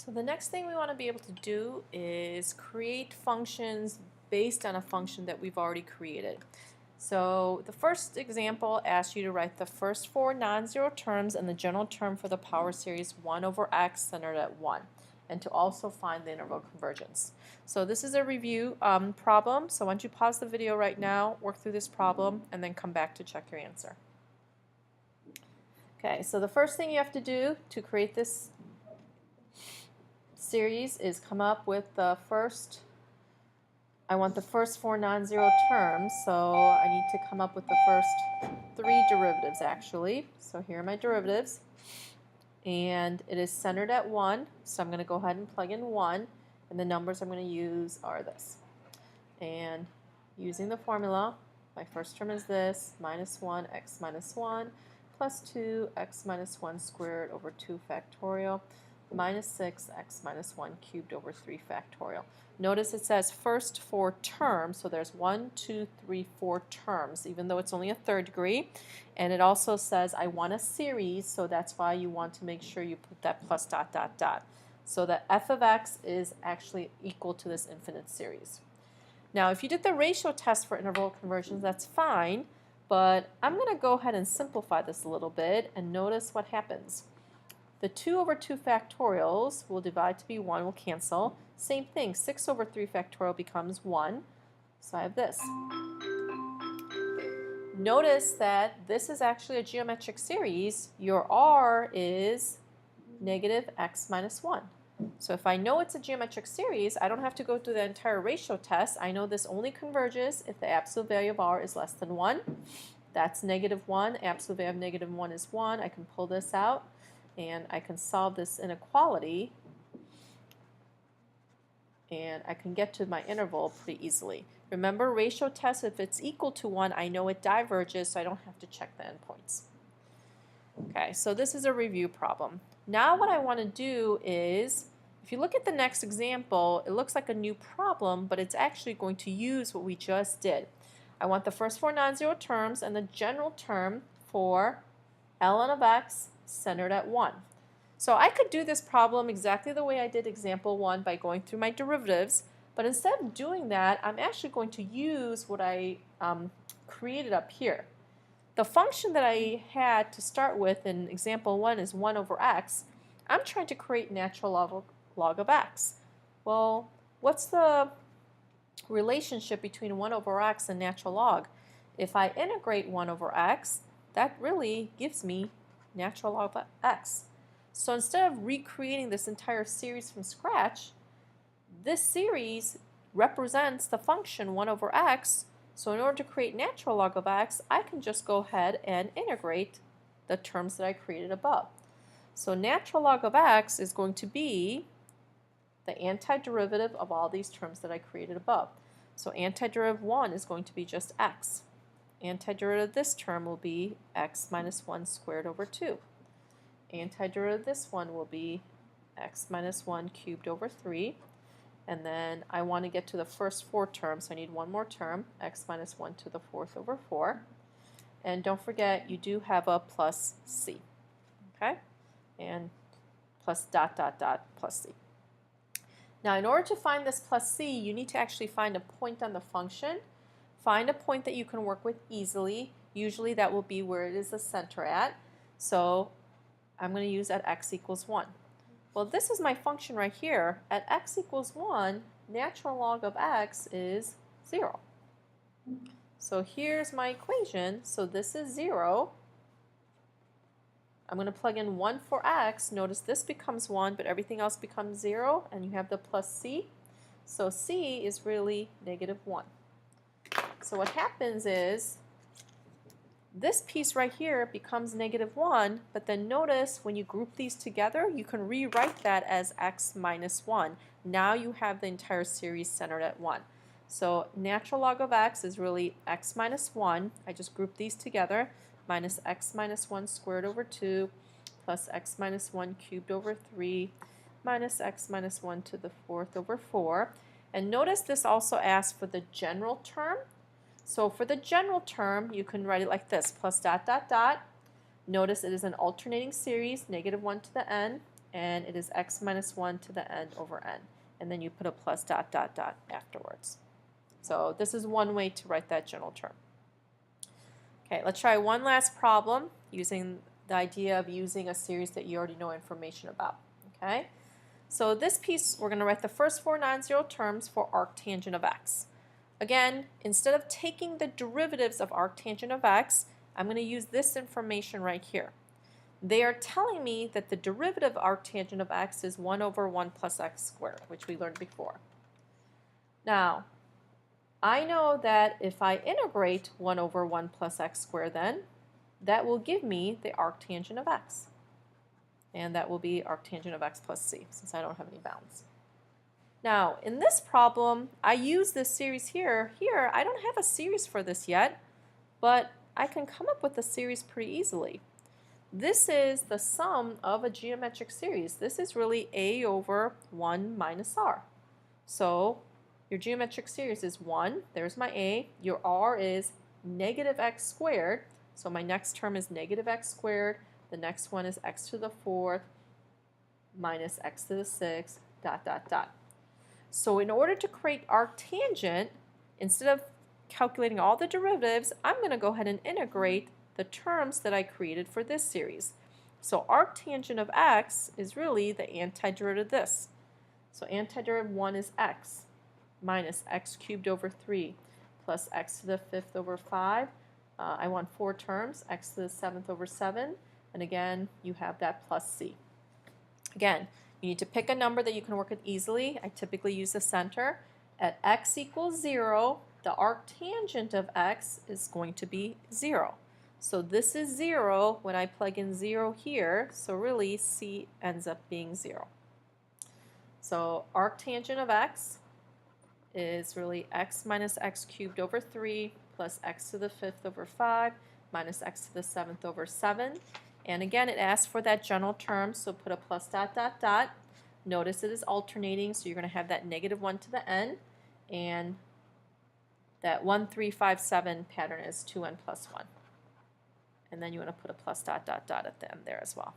So the next thing we want to be able to do is create functions based on a function that we've already created. So the first example asks you to write the first four non-zero terms and the general term for the power series 1 over x centered at 1, and to also find the interval convergence. So this is a review problem, so why don't you pause the video right now, work through this problem, and then come back to check your answer. Okay, so the first thing you have to do to create this series is come up with the first, I want the first four non-zero terms, so I need to come up with the first three derivatives actually. So here are my derivatives, and it is centered at 1, so I'm going to go ahead and plug in 1, and the numbers I'm going to use are this. And using the formula, my first term is this, minus 1 x minus 1 plus 2 x minus 1 squared over 2 factorial minus 6 x minus 1 cubed over 3 factorial. Notice it says first four terms, so there's 1, 2, 3, 4 terms, even though it's only a third degree. And it also says I want a series, so that's why you want to make sure you put that plus dot dot dot. So that f of x is actually equal to this infinite series. Now if you did the ratio test for interval conversions, that's fine, but I'm going to go ahead and simplify this a little bit and notice what happens. The 2 over 2 factorials will divide to be 1, will cancel. Same thing, 6 over 3 factorial becomes 1. So I have this. Notice that this is actually a geometric series. Your r is negative x minus 1. So if I know it's a geometric series, I don't have to go through the entire ratio test. I know this only converges if the absolute value of r is less than 1. That's negative 1. Absolute value of negative 1 is 1. I can pull this out, and I can solve this inequality, and I can get to my interval pretty easily. Remember, ratio test, if it's equal to 1, I know it diverges, so I don't have to check the endpoints. Okay, so this is a review problem. Now what I want to do is, if you look at the next example, it looks like a new problem, but it's actually going to use what we just did. I want the first four non-zero terms and the general term for ln of x centered at 1. So I could do this problem exactly the way I did example 1 by going through my derivatives, but instead of doing that, I'm actually going to use what I created up here. The function that I had to start with in example 1 is 1 over x. I'm trying to create natural log of x. Well, what's the relationship between 1 over x and natural log? If I integrate 1 over x, that really gives me natural log of x. So instead of recreating this entire series from scratch, this series represents the function 1 over x. So in order to create natural log of x, I can just go ahead and integrate the terms that I created above. So natural log of x is going to be the antiderivative of all these terms that I created above. So antiderivative 1 is going to be just x. Antiderivative of this term will be x minus 1 squared over 2. Antiderivative of this one will be x minus 1 cubed over 3. And then I want to get to the first four terms, so I need one more term, x minus 1 to the 4th over 4. And don't forget, you do have a plus c, okay? And plus dot dot dot plus c. Now in order to find this plus c, you need to actually find a point on the function. Find a point that you can work with easily. Usually that will be where it is the center at. So I'm going to use at x equals 1. Well, this is my function right here. At x equals 1, natural log of x is 0. So here's my equation. So this is 0. I'm going to plug in 1 for x. Notice this becomes 1, but everything else becomes 0, and you have the plus c. So c is really negative 1. So what happens is this piece right here becomes negative 1, but then notice when you group these together, you can rewrite that as x minus 1. Now you have the entire series centered at 1. So natural log of x is really x minus 1. I just grouped these together, minus x minus 1 squared over 2, plus x minus 1 cubed over 3, minus x minus 1 to the 4th over 4. And notice this also asks for the general term. So for the general term, you can write it like this, plus dot dot dot. Notice it is an alternating series, negative 1 to the n. and it is x minus 1 to the n over n. And then you put a plus dot dot dot afterwards. So this is one way to write that general term. Okay, let's try one last problem using the idea of using a series that you already know information about. Okay, so this piece, we're going to write the first four non-zero terms for arctangent of x. Again, instead of taking the derivatives of arctangent of x, I'm going to use this information right here. They are telling me that the derivative of arctangent of x is 1 over 1 plus x squared, which we learned before. Now, I know that if I integrate 1 over 1 plus x squared then, that will give me the arctangent of x. And that will be arctangent of x plus c, since I don't have any bounds. Now, in this problem, I use this series here. Here, I don't have a series for this yet, but I can come up with a series pretty easily. This is the sum of a geometric series. This is really a over 1 minus r. So your geometric series is 1. There's my a. Your r is negative x squared. So my next term is negative x squared. The next one is x to the 4th minus x to the 6th, dot, dot, dot. So in order to create arctangent, instead of calculating all the derivatives, I'm going to go ahead and integrate the terms that I created for this series. So arctangent of x is really the antiderivative of this. So antiderivative 1 is x minus x cubed over 3 plus x to the 5th over 5. I want 4 terms, x to the 7th over 7. And again, you have that plus c. Again, you need to pick a number that you can work with easily. I typically use the center. At x equals 0, the arctangent of x is going to be 0. So this is 0 when I plug in 0 here, so really c ends up being 0. So arctangent of x is really x minus x cubed over 3 plus x to the 5th over 5 minus x to the 7th over 7. And again, it asks for that general term, so put a plus dot dot dot. Notice it is alternating, so you're going to have that negative 1 to the n, and that 1, 3, 5, 7 pattern is 2n plus 1. And then you want to put a plus dot dot dot at the end there as well.